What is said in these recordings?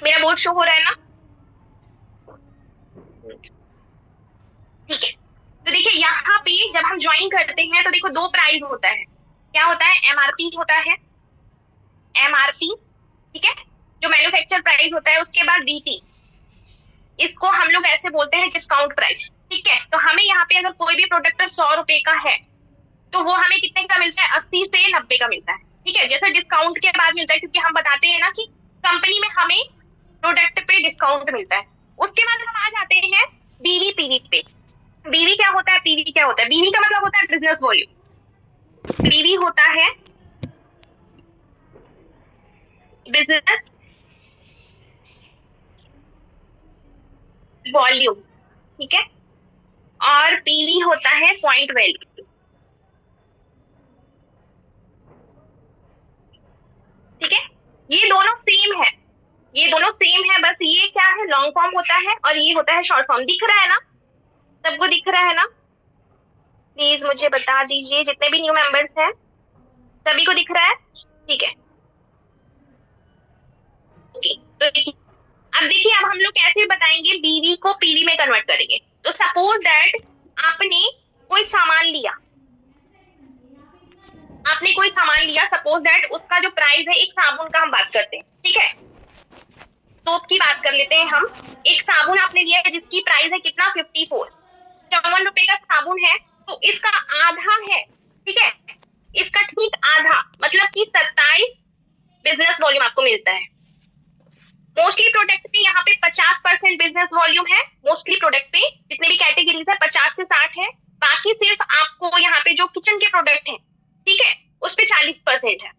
मेरा board show हो रहा है ना? ठीक है, तो देखिए यहाँ पे जब हम ज्वाइन करते हैं तो देखो दो प्राइस होता है। क्या होता है? एमआरपी होता है, एमआरपी, ठीक है, जो मैन्युफैक्चर प्राइस होता है। उसके बाद डीटी, इसको हम लोग ऐसे बोलते हैं डिस्काउंट प्राइस। ठीक है, तो हमें यहाँ पे अगर कोई भी प्रोडक्ट 100 रुपए का है तो वो हमें कितने का मिलता है? 80 से 90 का मिलता है। ठीक है, जैसे डिस्काउंट के बाद मिलता है, क्योंकि हम बताते हैं ना कि कंपनी में हमें प्रोडक्ट पे डिस्काउंट मिलता है। उसके बाद हम आ जाते हैं बीवी पीवी पे। बीवी क्या होता है, पीवी क्या होता है? बीवी का मतलब होता है बिजनेस वॉल्यूम। बीवी होता है बिजनेस वॉल्यूम, ठीक है, और पीवी होता है पॉइंट वैल्यू। ठीक है, ये दोनों सेम है, ये दोनों सेम है, बस ये क्या है, लॉन्ग फॉर्म होता है और ये होता है शॉर्ट फॉर्म। दिख रहा है ना? सबको दिख रहा है ना? प्लीज मुझे बता दीजिए, जितने भी न्यू मेंबर्स हैं सभी को दिख रहा है? ठीक है, ओके। तो देखिए, अब हम लोग कैसे बताएंगे बीवी को पीवी में कन्वर्ट करेंगे। तो सपोज दैट आपने कोई सामान लिया, आपने कोई सामान लिया, सपोज दैट उसका जो प्राइस है, एक साबुन का हम बात करते हैं, ठीक है, सोप की बात कर लेते हैं हम। एक साबुन आपने लिया है जिसकी प्राइस है कितना? 54, 54 रुपए का साबुन है। तो इसका आधा है, ठीक है, इसका ठीक आधा, मतलब कि 27 बिजनेस वॉल्यूम आपको मिलता है। मोस्टली प्रोडक्ट पे यहाँ पे 50% बिजनेस वॉल्यूम है। मोस्टली प्रोडक्ट पे जितने भी कैटेगरीज है 50 से 60 है। बाकी सिर्फ आपको यहाँ पे जो किचन के प्रोडक्ट है, ठीक है, उस पे 40% है।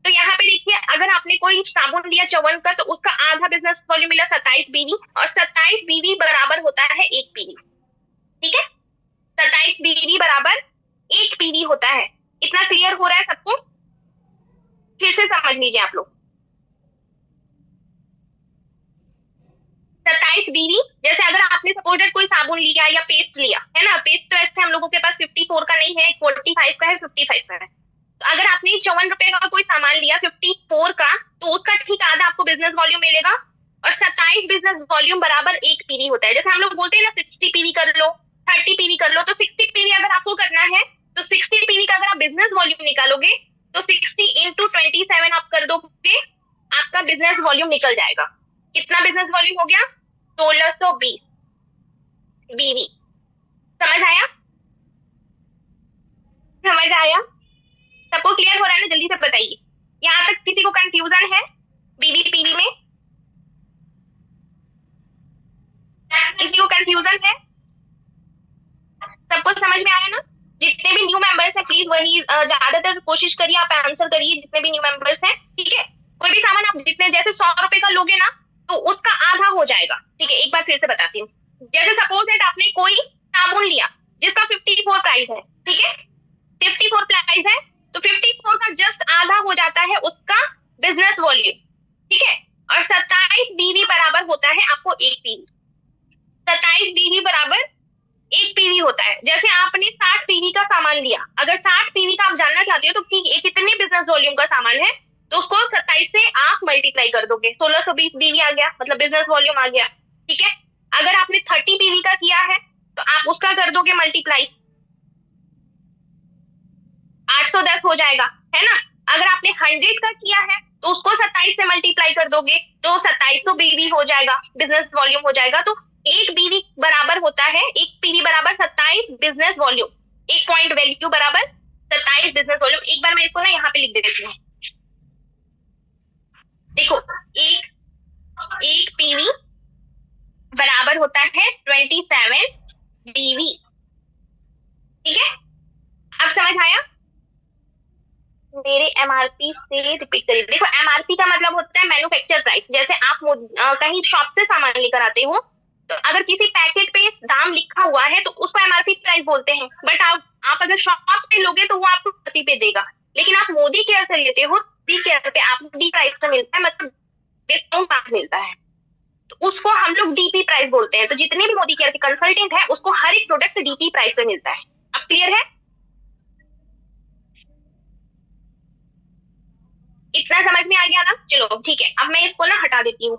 तो यहाँ पे देखिए, अगर आपने कोई साबुन लिया 54 का, तो उसका आधा बिजनेस वॉल्यूम मिला 27 बीवी, और 27 बीवी बराबर होता है 1 पीवी। ठीक है, 27 बीवी बराबर 1 पीवी होता है। इतना क्लियर हो रहा है सबको? फिर से समझ लीजिए आप लोग। 27 बीवी, जैसे अगर आपने सपोर्टेड कोई साबुन लिया या पेस्ट लिया है ना, पेस्ट तो ऐसे हम लोगों के पास 54 का नहीं है, 45 का है, 55 का है। तो अगर आपने 54 रुपए का कोई सामान लिया 54 का, तो उसका ठीक आधा आपको बिजनेस वॉल्यूम मिलेगा। और 27 बिजनेस वॉल्यूम बराबर 1 पीवी होता है। जैसे हम लोग बोलते हैं ना 60 पीवी कर लो, 30 पीवी कर लो, तो 60 पीवी अगर आपको करना है, तो 60 पीवी का अगर आप बिजनेस वॉल्यूम निकालोगे, तो 60 × 27 आप कर दोगे, आपका बिजनेस वॉल्यूम निकल जाएगा। कितना बिजनेस वॉल्यूम हो गया? 1620 बीवी। समझ आया? समझ आया? सबको क्लियर हो रहा है ना? जल्दी से बताइए, यहाँ तक किसी को कंफ्यूजन है बीवी पीवी में? किसी को कंफ्यूजन है? सबको समझ में आया ना? जितने भी न्यू मेंबर्स हैं प्लीज वही ज्यादातर कोशिश करिए, आप आंसर करिए जितने भी न्यू मेंबर्स हैं। ठीक है, कोई भी सामान आप जितने, जैसे 100 रुपए का लोगे ना, तो उसका आधा हो जाएगा। ठीक है, एक बार फिर से बताती हूँ। जैसे सपोज दैट आपने कोई साबुन लिया जिसका 54 प्राइस है, ठीक है, 54 प्राइस है, तो 54 का जस्ट आधा हो जाता है उसका बिजनेस वॉल्यूम। ठीक है, और 27 बीवी बराबर होता है आपको 1 पीवी। 27 बीवी बराबर 1 पीवी होता है। जैसे आपने 60 पीवी का सामान लिया, अगर 60 पीवी का आप जानना चाहते हो तो कि कितने बिजनेस वॉल्यूम का सामान है, तो उसको 27 से आप मल्टीप्लाई कर दोगे, 1620 बीवी आ गया, मतलब बिजनेस वॉल्यूम आ गया। ठीक है, अगर आपने 30 पीवी का किया है तो आप उसका कर दोगे मल्टीप्लाई, 810 हो जाएगा, है ना। अगर आपने 100 का किया है तो उसको 27 से मल्टीप्लाई कर दोगे, तो 2700 बीवी हो जाएगा, बिजनेस वॉल्यूम हो जाएगा। तो 1 बीवी बराबर होता है, 1 पीवी बराबर 27 बिजनेस वॉल्यूम, 1 पॉइंट वैल्यू बराबर 27 बिजनेस वॉल्यूम। एक बार मैं इसको ना यहाँ पे लिख देती हूँ। देखो, एक 1 पीवी बराबर होता है 27 बीवी। ठीक है, अब समझ आया? मेरे एमआरपी से रिपीट करिए। देखो, एमआरपी का मतलब होता है मैन्युफैक्चर प्राइस। जैसे आप कहीं शॉप से सामान लेकर आते हो, तो अगर किसी पैकेट पे दाम लिखा हुआ है तो उसको एमआरपी प्राइस बोलते हैं। बट आप अगर शॉप से लोगे तो वो आपको एमआरपी पे देगा। लेकिन आप मोदी केयर से लेते हो, मोदी केयर पे आपको डी प्राइस पे मिलता है, मतलब डिस्काउंट मिलता है, तो उसको हम लोग डीपी प्राइस बोलते हैं। तो जितने भी मोदी केयर के कंसल्टेंट है उसको हर एक प्रोडक्ट डीपी प्राइस पे मिलता है। अब क्लियर है? इतना समझ में आ गया ना? चलो ठीक है, अब मैं इसको ना हटा देती हूँ।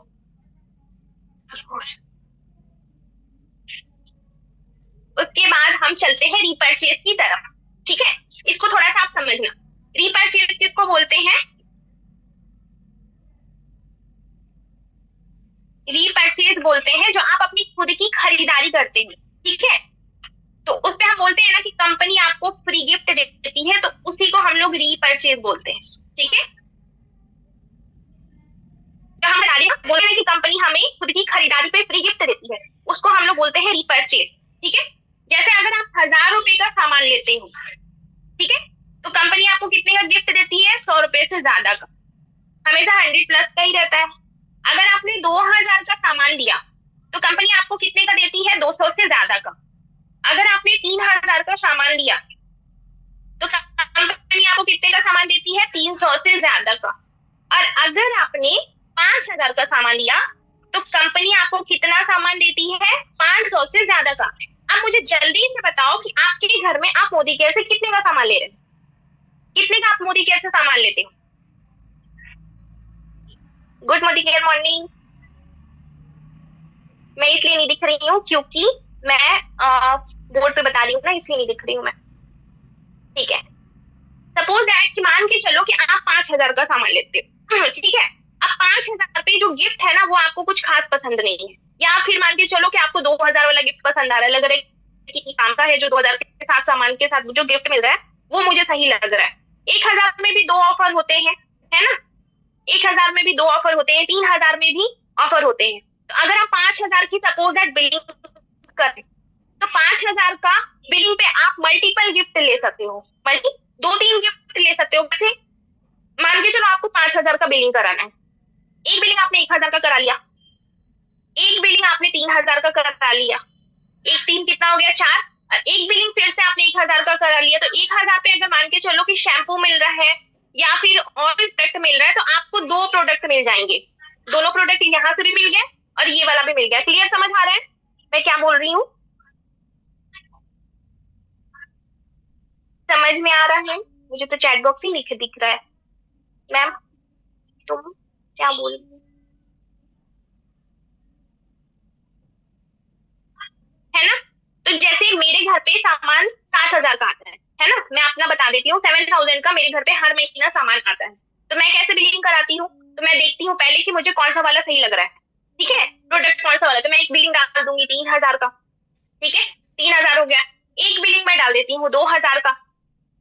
उसके बाद हम चलते हैं रीपर्चेज की तरफ। ठीक है, इसको थोड़ा सा आप समझना। रीपर्चेज किसको बोलते हैं? रीपर्चेज बोलते हैं जो आप अपनी खुद की खरीदारी करते हैं। ठीक है, तो उस पे हम बोलते हैं ना कि कंपनी आपको फ्री गिफ्ट देती है, तो उसी को हम लोग रीपर्चेज बोलते हैं। ठीक है, तो हम बोलते हैं कि कंपनी हमें खुद की खरीदारी पे फ्री गिफ्ट देती है, उसको हम लोग बोलते हैं रीपर्चेज। ठीक है, जैसे अगर आप 1000 रुपए का सामान लेते हो, ठीक है, तो कंपनी आपको कितने का गिफ्ट देती है? 100 रुपए से ज्यादा का, हमेशा 100+ का ही रहता है। अगर आपने 2000 का सामान लिया तो कंपनी आपको कितने का देती है? 200 से ज्यादा का। अगर आपने 3000 का सामान लिया तो कंपनी आपको कितने का सामान देती है? 300 से ज्यादा का। और अगर आपने 5000 का सामान लिया तो कंपनी आपको कितना सामान देती है? 500 से ज्यादा का। अब मुझे जल्दी से बताओ कि आपके घर में आप मोदी केयर से कितने का सामान ले रहे हैं? कितने का आप मोदी केयर से सामान लेते हो? Good Modi care morning. मैं इसलिए नहीं दिख रही हूँ क्योंकि मैं बोर्ड पे बता रही हूँ ना, इसलिए नहीं दिख रही हूँ मैं। ठीक है, सपोज दैट कि मान के चलो कि आप 5000 का सामान लेते हो। ठीक है, अब 5000 पे जो गिफ्ट है ना वो आपको कुछ खास पसंद नहीं है, या फिर मान के चलो कि आपको 2000 वाला गिफ्ट पसंद आ रहा है, लग रहा है कि काम का है, जो 2000 के साथ सामान के साथ जो गिफ्ट मिल रहा है वो मुझे सही लग रहा है। 1000 में भी 2 ऑफर होते हैं, है ना? 1000 में भी 2 ऑफर होते हैं, 3000 में भी ऑफर होते हैं। तो अगर आप 5000 की सपोज दैट बिलिंग करें तो 5000 का बिलिंग पे आप मल्टीपल गिफ्ट ले सकते हो, 2-3 गिफ्ट ले सकते हो। जैसे मान के चलो आपको 5000 का बिलिंग कराना है, एक बिलिंग आपने 1000 का करा लिया, एक बिलिंग आपने 3000 का करा लिया, एक 3 कितना हो गया? 4। एक बिलिंग फिर से आपने 1000 का करा लिया, तो 1000 पे अगर मान के चलो कि शैम्पू मिल रहा है या फिर और भी प्रोडक्ट मिल रहा है, तो आपको 2 प्रोडक्ट मिल जाएंगे। दोनों प्रोडक्ट यहाँ से भी मिल गए और ये वाला भी मिल गया। क्लियर समझ आ रहा है मैं क्या बोल रही हूँ? समझ में आ रहा है? मुझे तो चैट बॉक्स ही लिखे दिख रहा है। मैम तुम क्या बोल रही है ना? तो जैसे मेरे घर पे सामान 7000 का आता है ना? मैं अपना बता देती हूँ, 7000 का मेरे घर पे हर महीना सामान आता है। तो मैं कैसे बिलिंग कराती हूँ? तो मैं देखती हूँ पहले कि मुझे कौन सा वाला सही लग रहा है। ठीक है, प्रोडक्ट कौन सा वाला, तो मैं एक बिलिंग डाल दूंगी 3000 का। ठीक है, 3000 हो गया। एक बिलिंग मैं डाल देती हूँ 2000 का,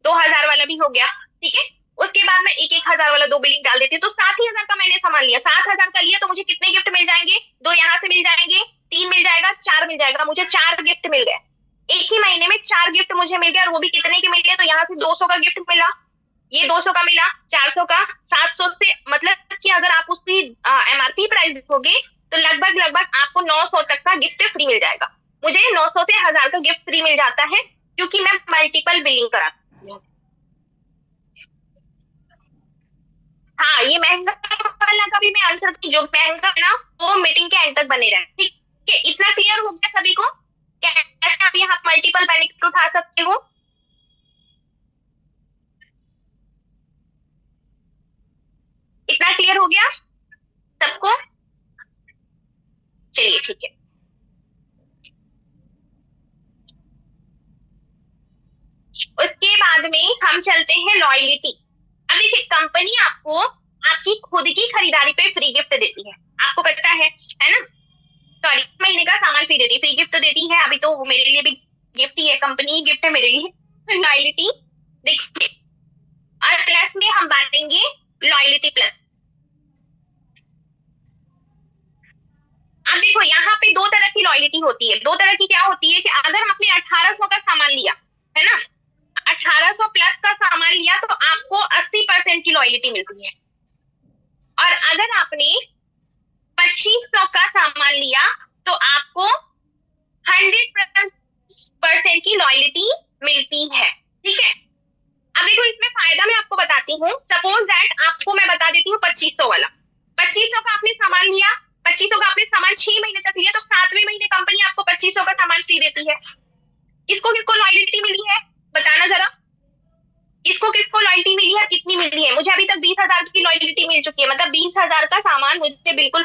2000 वाला भी हो गया। ठीक है, उसके बाद मैं 1000 वाला 2 बिलिंग डाल देती हूँ, तो 7000 का मैंने सामान लिया। 7000 का लिया तो मुझे कितने गिफ्ट मिल जाएंगे? 2 यहाँ से मिल जाएंगे, 3 मिल जाएगा, 4 मिल जाएगा। मुझे 4 गिफ्ट मिल गए, एक ही महीने में 4 गिफ्ट मुझे मिल गया। और वो भी कितने के मिल गए? तो यहाँ से 200 का गिफ्ट मिला, ये 200 का मिला, 400 का, 700 से, मतलब कि अगर आप उसकी MRP प्राइस देखोगे तो लगभग लगभग आपको 900 तक का गिफ्ट फ्री मिल जाएगा। मुझे 900 से 1000 का गिफ्ट फ्री मिल जाता है क्योंकि मैं मल्टीपल बिलिंग कराती हूँ। हाँ, ये महंगा वाला का भी मैं आंसर, जो महंगा है ना वो मीटिंग के एंड तक बने रहे। ठीक है, इतना क्लियर हो गया सभी को? कैसे आप यहाँ मल्टीपल बेनिफिट उठा सकते हो? इतना क्लियर हो गया सबको? चलिए ठीक है। उसके बाद में हम चलते हैं लॉयलिटी। अब देखिए, कंपनी आपको आपकी खुद की खरीदारी पे फ्री गिफ्ट देती है, आपको पता है ना? सॉरी, महीने का सामान फ्री देती है, फ्री गिफ्ट तो देती है। अभी तो मेरे लिए भी गिफ्ट ही है, कंपनी ही गिफ्ट है मेरे लिए। लॉयलिटी देखिए, और प्लस में हम बांटेंगे लॉयलिटी प्लस। अब देखो, यहाँ पे 2 तरह की लॉयलिटी होती है। 2 तरह की क्या होती है कि अगर आपने 1800 का सामान लिया है ना, 1800 प्लस का सामान लिया तो आपको 80% की लॉयलिटी मिलती है। और अगर आपने 2500 का सामान लिया तो आपको 100% की लॉयलिटी मिलती है। ठीक है, अब देखो इसमें फायदा मैं आपको बताती हूँ। सपोज दैट आपको मैं बता देती हूँ 2500 वाला। 2500 का आपने सामान लिया, 2500 का आपने सामान 6 महीने तक लिया, तो 7वें महीने कंपनी आपको 2500 का सामान फ्री देती है। किसको किसको लॉयल्टी मिली है बताना जरा? किसको किसको लॉयल्टी मिली है, कितनी मिली है? मुझे अभी तक 20,000 की लॉयल्टी मिल चुकी है, मतलब 20,000 का सामान मुझे बिल्कुल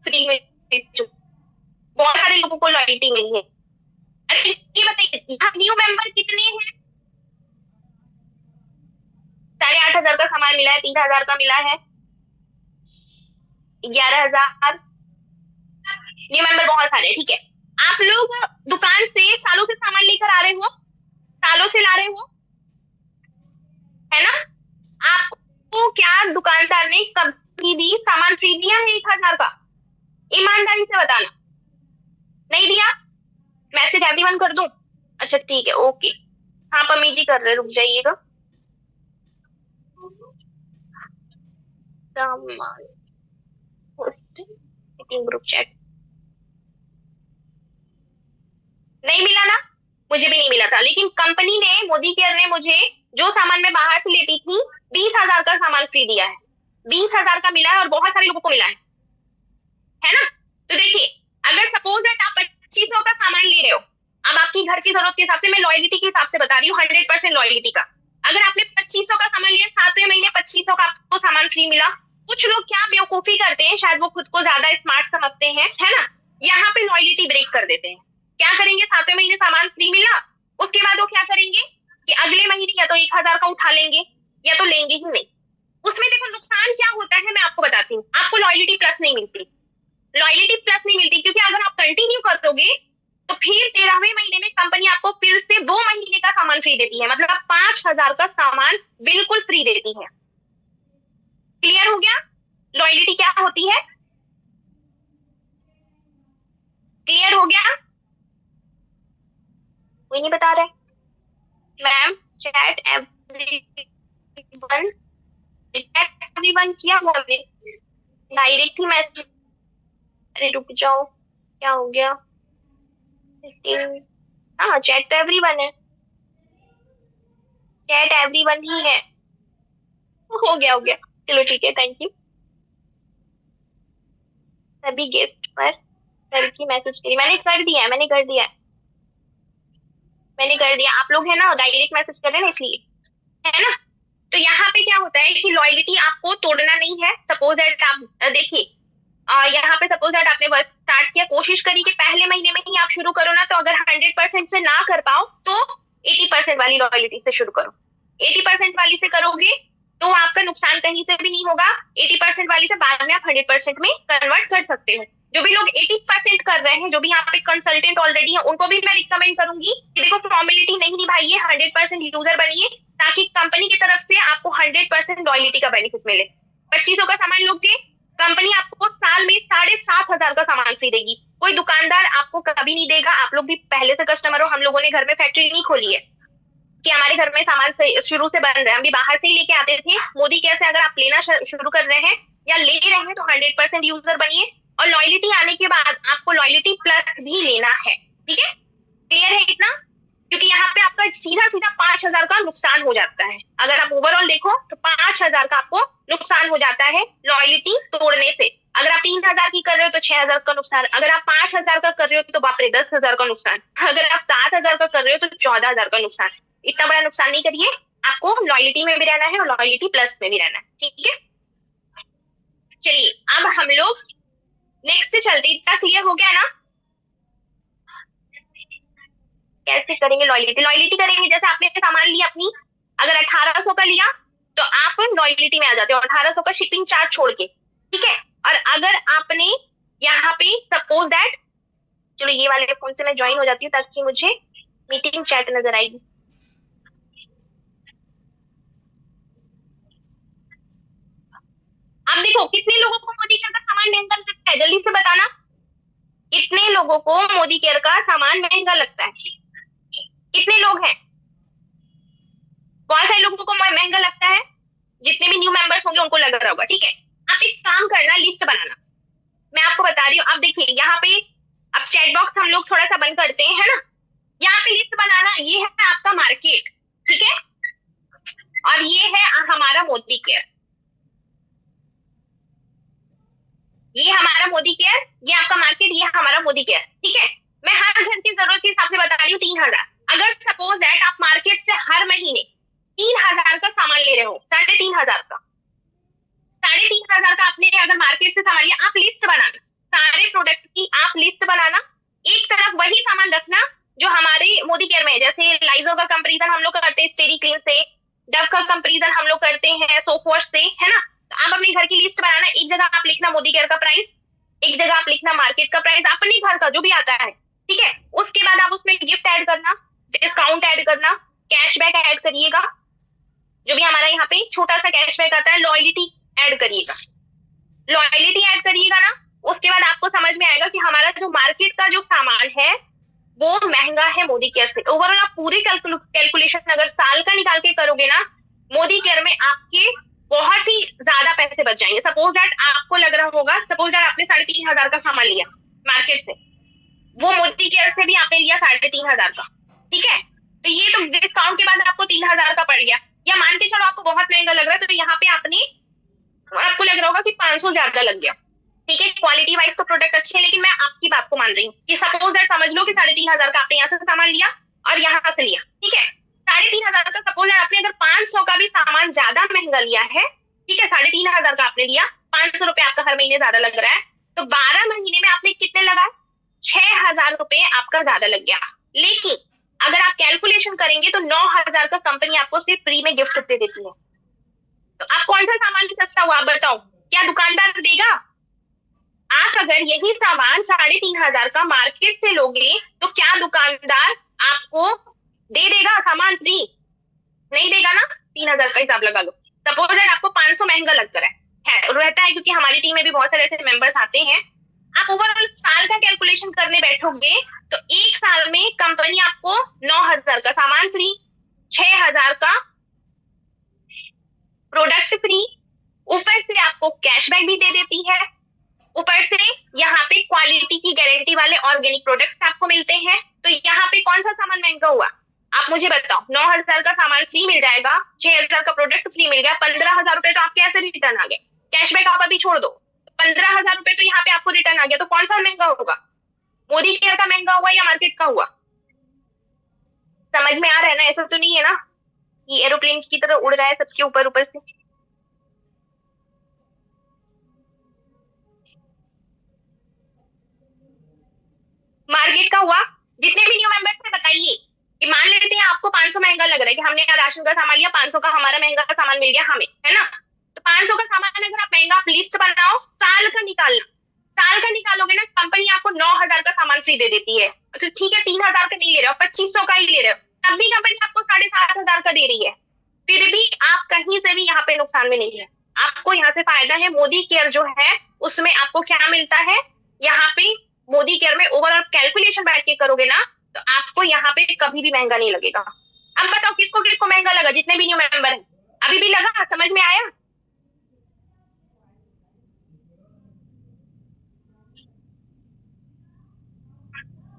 फ्री मिल चुका बहुत सारे लोगों को लॉयल्टी मिली है। अच्छा ये बताइए यहाँ न्यू मेंबर कितने हैं? 8,500 का सामान मिला है, 3,000 का मिला है, 11,000। न्यू मेंबर बहुत सारे, ठीक है। आप लोग दुकान से सालों से सामान लेकर आ रहे हो, सालों से ला रहे हो, है ना? आपको क्या दुकानदार ने कभी भी सामान फ्री दिया है 1,000 का? ईमानदारी से बताना। नहीं दिया? मैसेज एवरीवन कर दूं? अच्छा ठीक है, ओके। हाँ पम्मी जी कर रहे, रुक जाइएगा। ग्रुप चैट नहीं मिला ना? मुझे भी नहीं मिला था, लेकिन कंपनी ने, मोदी केयर ने मुझे जो सामान मैं बाहर से लेती थी 20,000 का सामान फ्री दिया है। 20,000 का मिला है और बहुत सारे लोगों को मिला है ना? तो देखिए अगर सपोज दैट आप 2500 का सामान ले रहे हो, अब आपकी घर की जरूरत के हिसाब से, मैं लॉयल्टी के हिसाब से बता रही हूँ, 100% लॉयल्टी का। अगर आपने 2500 का सामान लिया, 7वें महीने 2500 का आपको सामान फ्री मिला। कुछ लोग क्या बेवकूफी करते हैं, शायद वो खुद को ज्यादा स्मार्ट समझते हैं, है ना? यहाँ पे लॉयल्टी ब्रेक कर देते हैं। क्या करेंगे, 7वें महीने सामान फ्री मिला, उसके बाद वो क्या करेंगे कि अगले महीने या तो 1,000 का उठा लेंगे या तो लेंगे ही नहीं। उसमें देखो नुकसान क्या होता है, मैं आपको बताती हूँ। आपको लॉयल्टी प्लस नहीं मिलती, लॉयल्टी प्लस नहीं मिलती, क्योंकि अगर आप कंटिन्यू करोगे तो फिर 13वें महीने में कंपनी आपको फिर से 2 महीने का सामान फ्री देती है, मतलब 5,000 का सामान बिल्कुल फ्री देती है। क्लियर हो गया लॉयल्टी क्या होती है? क्लियर हो गया? कोई नहीं बता रहे मैम। चैट एवरीवन किया हुआ हमने, डायरेक्ट ही मैसेज। अरे रुक जाओ, क्या हो गया? हाँ चैट तो एवरीवन है, चैट एवरीवन ही है। हो गया हो गया, चलो ठीक है, थैंक यू। सभी गेस्ट पर कल की मैसेज करी, मैंने कर दिया है, मैंने कर दिया है, मैंने कर दिया। आप लोग है ना डायरेक्ट मैसेज कर रहे हैं ना, इसलिए, है ना? तो यहाँ पे क्या होता है कि लॉयल्टी आपको तोड़ना नहीं है। सपोज दैट आप देखिए यहाँ पे सपोज दैट आपने वर्क स्टार्ट किया, कोशिश करी कि पहले महीने में ही आप शुरू करो ना, तो अगर 100% से ना कर पाओ तो 80% वाली लॉयल्टी से शुरू करो। 80% वाली से करोगे तो आपका नुकसान कहीं से भी नहीं होगा। 80% वाली से बाद में आप 100% में कन्वर्ट कर सकते हो। जो भी लोग 80% कर रहे हैं, जो भी यहाँ पे कंसल्टेंट ऑलरेडी है, उनको भी मैं रिकमेंड करूंगी कि देखो फॉर्मेलिटी नहीं निभाइए, 100% यूजर बनिए, ताकि कंपनी की तरफ से आपको 100% लॉयल्टी का बेनिफिट मिले। 2500 का सामान लोगे, कंपनी आपको साल में 7,500 का सामान फ्री देगी। कोई दुकानदार आपको कभी नहीं देगा। आप लोग भी पहले से कस्टमर हो, हम लोगों ने घर में फैक्ट्री नहीं खोली है कि हमारे घर में सामान से शुरू से बन रहा है, हम भी बाहर से ही लेके आते थे। मोदी केयर से अगर आप लेना शुरू कर रहे हैं या ले रहे हैं तो 100% यूजर बनिए, और लॉयल्टी आने के बाद आपको लॉयल्टी प्लस भी लेना है, ठीक है? क्लियर है इतना? क्योंकि यहाँ पे आपका सीधा सीधा 5,000 का नुकसान हो जाता है। अगर आप ओवरऑल देखो तो 5,000 का आपको नुकसान हो जाता है लॉयल्टी तोड़ने से। अगर आप 3,000 की कर रहे हो तो 6,000 का नुकसान, अगर आप 5,000 का कर रहे हो तो बाप रे 10,000 का नुकसान, अगर आप 7,000 का कर रहे हो तो 14,000 का नुकसान। इतना बड़ा नुकसान नहीं करिए, आपको लॉयल्टी में भी रहना है और लॉयल्टी प्लस में भी रहना है, ठीक है? चलिए अब हम लोग नेक्स्ट चलते। इतना क्लियर हो गया ना? कैसे करेंगे लॉयल्टी? लॉयल्टी करेंगे जैसे आपने सामान लिया अपनी, अगर 1,800 का लिया तो आप लॉयल्टी में आ जाते हो, 1,800 का शिपिंग चार्ज छोड़ के, ठीक है? और अगर आपने यहाँ पे सपोज दैट, चलो ये वाले फोन से मैं ज्वाइन हो जाती हूँ ताकि मुझे मीटिंग चैट नजर आएगी। अब देखो कितने लोगों को मोदी केयर का सामान महंगा लगता है, जल्दी से बताना। कितने लोगों को मोदी केयर का सामान महंगा लगता है? कितने लोग हैं? बहुत सारे लोगों को महंगा लगता है, जितने भी न्यू मेंबर्स होंगे उनको लग रहा होगा, ठीक है? आप एक काम करना, लिस्ट बनाना। मैं आपको बता रही हूँ, अब देखिए यहाँ पे अब चैट बॉक्स हम लोग थोड़ा सा बंद करते हैं, है ना? यहाँ पे लिस्ट बनाना, ये है आपका मार्केट, ठीक है? और ये है हमारा मोदी केयर, ये हमारा मोदी केयर, ये आपका मार्केट, ये हमारा मोदी केयर, ठीक है? मैं हर घर की जरूरत के हिसाब से बता रही हूँ 3,000। अगर सपोज दैट आप मार्केट से हर महीने 3,000 का सामान ले रहे हो, 3,500 का, 3,500 का आपने अगर मार्केट से सामान लिया, आप लिस्ट बनाना, सारे प्रोडक्ट की आप लिस्ट बनाना, एक तरफ वही सामान रखना जो हमारे मोदी केयर में है, जैसे लाइजो का कंपेरिजन हम लोग करते हैं स्टेरी क्लीन से, डव का कंपेरिजन हम लोग करते हैं सोफोर्स से, है ना। तो आप अपने घर की लिस्ट बनाना, एक जगह आप लिखना मोदी केयर का प्राइस, एक जगह आप लिखना मार्केट का प्राइस, अपने घर का जो भी आता है, ठीक है। उसके बाद आप उसमें गिफ्ट ऐड करना, डिस्काउंट ऐड करना, कैशबैक ऐड करिएगा, जो भी हमारा यहाँ पे छोटा सा कैशबैक आता है, लॉयलिटी ऐड करिएगा, लॉयलिटी ऐड करिएगा ना। उसके बाद आपको समझ में आएगा कि हमारा जो मार्केट का जो सामान है वो महंगा है मोदी केयर से। ओवरऑल आप पूरी कैलकुलेशन अगर साल का निकाल के करोगे ना, मोदी केयर में आपके बहुत ही ज्यादा पैसे बच जाएंगे। सपोज दैट आपको लग रहा होगा, सपोज दैट आपने 3,500 का सामान लिया मार्केट से, वो मोदी केयर से भी आपने लिया 3,500 का, ठीक है। तो ये तो डिस्काउंट के बाद आपको 3,000 का पड़ गया। या मान के चलो आपको बहुत महंगा लग रहा है, तो यहाँ पे आपको लग रहा होगा कि 500 ज्यादा लग गया, ठीक है। क्वालिटी वाइज तो प्रोडक्ट अच्छे है, लेकिन मैं आपकी बात को मान रही हूँ कि सपोज दैट समझ लो कि 3,500 का आपने यहाँ से सामान लिया और यहाँ से लिया, ठीक है। 3,500 का सपोज दैट आपने अगर 500 का भी सामान ज्यादा महंगा लिया है, ठीक है, 3,500 का आपने लिया, 500 रुपए आपका हर महीने ज्यादा लग रहा है, तो 12 महीने में आपने कितने लगाए, 6,000 रुपए आपका ज्यादा लग गया। लेकिन अगर आप कैलकुलेशन करेंगे तो 9,000 का कंपनी आपको सिर्फ फ्री में गिफ्ट दे देती है। तो आप कौन सा सामान भी सस्ता हुआ, आप बताओ, क्या दुकानदार देगा? आप अगर यही सामान 3,500 का मार्केट से लोगे तो क्या दुकानदार आपको दे देगा सामान फ्री? नहीं देगा ना। 3,000 का हिसाब लगा लो। सपोज दैट आपको 500 महंगा लग रहा है रहता है, क्योंकि हमारी टीम में भी बहुत सारे ऐसे मेंबर्स आते हैं। आप ओवरऑल साल का कैलकुलेशन करने बैठोगे तो एक साल में कंपनी आपको 9,000 का सामान फ्री, 6,000 का प्रोडक्ट फ्री, ऊपर से आपको कैशबैक भी दे देती है, ऊपर से यहाँ पे क्वालिटी की गारंटी वाले ऑर्गेनिक प्रोडक्ट्स आपको मिलते हैं। तो यहाँ पे कौन सा सामान महंगा हुआ, आप मुझे बताओ। 9,000 का सामान फ्री मिल जाएगा, 6,000 का प्रोडक्ट फ्री मिल गया, 15,000 रुपए तो आपके ऐसे रिटर्न आ गए। कैशबैक आप अभी छोड़ दो, 15,000 रुपए तो यहाँ पे आपको रिटर्न आ गया। तो कौन सा महंगा होगा, मोदी केयर का महंगा हुआ या मार्केट का हुआ? समझ में आ रहा है ना? ऐसा तो नहीं है ना कि एरोप्लेन की तरह उड़ रहा है सबके ऊपर ऊपर से। मार्केट का हुआ। जितने भी न्यू मेंबर्स हैं बताइए कि मान लेते हैं आपको 500 महंगा लग रहा है, कि हमने राशन का सामान लिया, 500 का हमारा महंगा सामान मिल गया हमें, है ना। तो 500 का सामान अगर आप महंगा, आप लिस्ट बनाओ, साल का निकालना, साल का निकालोगे ना, कंपनी आपको 9,000 का सामान फ्री दे देती है। तो ठीक है, 3,000 का नहीं ले रहे हो, 2,500 का ही ले रहे हो, तब भी कंपनी आपको 7,500 का दे रही है। फिर भी आप कहीं से भी यहाँ पे नुकसान में नहीं है, आपको यहाँ से फायदा है। मोदी केयर जो है उसमें आपको क्या मिलता है, यहाँ पे मोदी केयर में ओवरऑल कैलकुलेशन बैठ के करोगे ना, तो आपको यहाँ पे कभी भी महंगा नहीं लगेगा। अब बताओ किसको किसको महंगा लगा, जितने भी न्यू मेंबर हैं? अभी भी लगा? समझ में आया?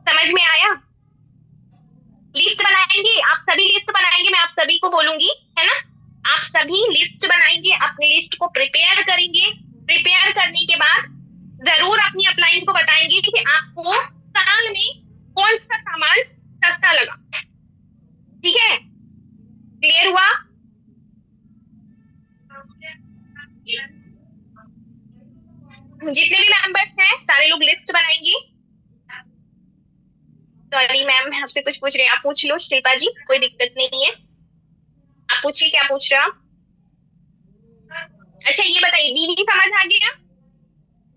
समझ में आया? लिस्ट बनाएंगे, आप सभी लिस्ट बनाएंगे, मैं आप सभी को बोलूंगी, है ना। आप सभी लिस्ट बनाएंगे, अपनी लिस्ट को प्रिपेयर करेंगे। प्रिपेयर करने के बाद जरूर अपनी अपलाइन को बताएंगे कि आपको साल में कौन सा सामान सस्ता लगा। ठीक है, क्लियर हुआ? जितने भी मेंबर्स हैं सारे लोग लिस्ट बनाएंगे। सॉरी मैम, मैं आपसे कुछ पूछ रही हूँ, आप पूछ लो शिल्पा जी, कोई दिक्कत नहीं है, आप पूछिए क्या पूछ रहे हो आप। अच्छा ये बताइए, दीदी समझ आ गया?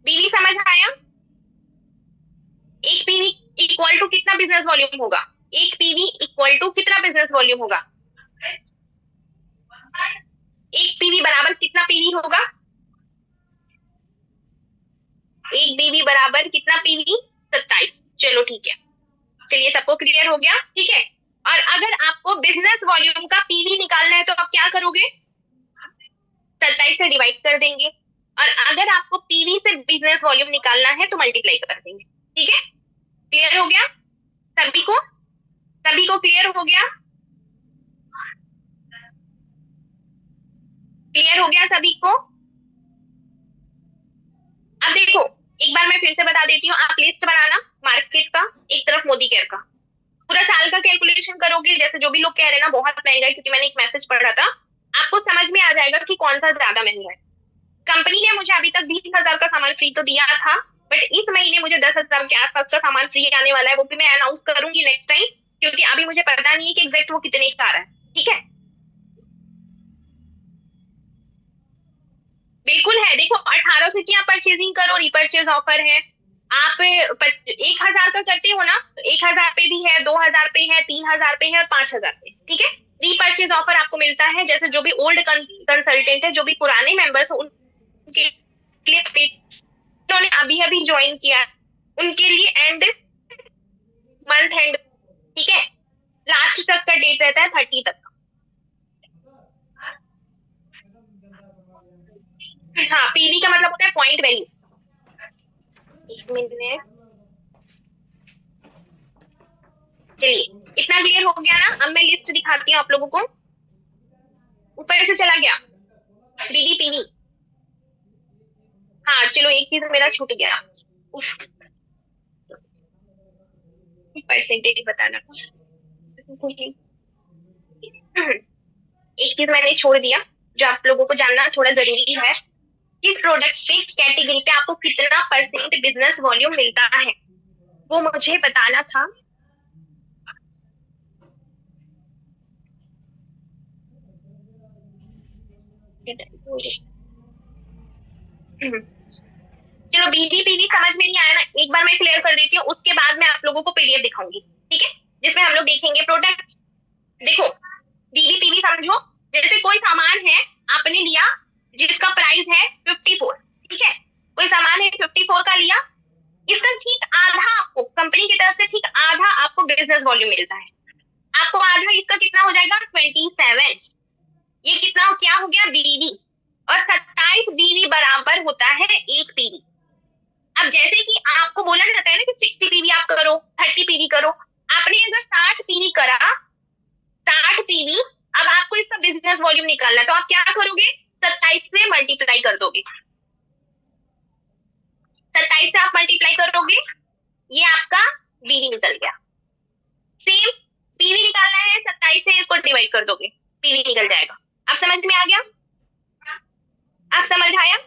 दीदी समझ आया? एक पीवी इक्वल टू कितना बिजनेस वॉल्यूम होगा? एक पीवी इक्वल टू कितना बिजनेस वॉल्यूम होगा? एक पीवी बराबर कितना पीवी होगा? एक पीवी बराबर कितना पीवी? 27। चलो ठीक है, चलिए सबको क्लियर हो गया, ठीक है। और अगर आपको बिजनेस वॉल्यूम का पीवी निकालना है तो आप क्या करोगे, 27 से डिवाइड कर देंगे। और अगर आपको पीवी से बिजनेस वॉल्यूम निकालना है तो मल्टीप्लाई कर देंगे। ठीक है, क्लियर हो गया सभी को? सभी को क्लियर हो गया? क्लियर हो गया सभी को? अब देखो एक बार मैं फिर से बता देती हूँ, आप लिस्ट बनाना मार्केट का, एक तरफ मोदी केयर का, पूरा साल का कैलकुलेशन करोगे। जैसे जो भी लोग कह रहे हैं ना बहुत महंगा है, क्योंकि मैंने एक मैसेज पढ़ा था, आपको समझ में आ जाएगा कि कौन सा ज्यादा महंगा है। कंपनी ने मुझे अभी तक 20,000 का सामान फ्री तो दिया था, बट इस महीने मुझे मुझे 10,000 के आसपास का सामान फ्री आने वाला है, वो भी मैं अनाउंस करूंगी नेक्स्ट टाइम, क्योंकि अभी मुझे पता नहीं है कि एग्जैक्ट वो कितने का आ रहा है। ठीक है, बिल्कुल है। देखो 1800 की आप परचेजिंग करो, रिपर्चेज ऑफर है। आप 1,000 का करते हो ना, तो 1,000 पे भी है, 2,000 पे है, 3,000 पे है और 5,000 पे। ठीक है, रीपर्चेज ऑफर आपको मिलता है। जैसे जो भी ओल्ड कंसल्टेंट है, जो भी पुराने मेंबर्स हो, उनके लिए उन्होंने अभी अभी ज्वाइन किया है, उनके लिए एंड मंथ एंड, ठीक है, लास्ट तक का डेट रहता है 30 तक। हाँ, पीवी का मतलब होता है पॉइंट वैल्यू। एक मिनट, चलिए इतना क्लियर हो गया ना। अब मैं लिस्ट दिखाती हूँ आप लोगों को। ऊपर से चला गया डीडी पीवी। हाँ चलो, एक चीज मेरा छूट गया, परसेंटेज बताना। एक चीज मैंने छोड़ दिया जो आप लोगों को जानना थोड़ा जरूरी है, किस प्रोडक्ट पे कैटेगरी पे आपको कितना परसेंट बिजनेस वॉल्यूम मिलता है, वो मुझे बताना था। चलो बीबीपीवी समझ में नहीं आया ना, एक बार मैं क्लियर कर देती हूँ, उसके बाद मैं आप लोगों को पीडीएफ दिखाऊंगी। ठीक है, जिसमें हम लोग देखेंगे प्रोडक्ट। देखो बीबीपीवी समझो, जैसे कोई सामान है आपने लिया जिसका प्राइस है 54, ठीक है, कोई सामान है 54 का लिया, इसका ठीक आधा आपको कंपनी की तरफ से ठीक आधा आपको बिजनेस वॉल्यूम मिलता है। आपको आधा इसका कितना हो जाएगा 27, ये कितना क्या हो गया बीवी, और 27 बीवी बराबर होता है एक पीवी। अब जैसे कि आपको बोला जाता है ना कि 60 पीवी आप करो, 30 पीवी करो, आपने अगर 60 पीवी करा, 60 पीवी, अब आपको इसका बिजनेस वॉल्यूम निकालना है, तो आप क्या करोगे 27 से मल्टीप्लाई कर दोगे, 27 से आप मल्टीप्लाई करोगे, ये आपका बीवी निकल गया। सेम पीवी निकालना है, 27 से इसको डिवाइड कर दोगे, पीवी निकल जाएगा। अब समझ में आ गया? आप समझ आया?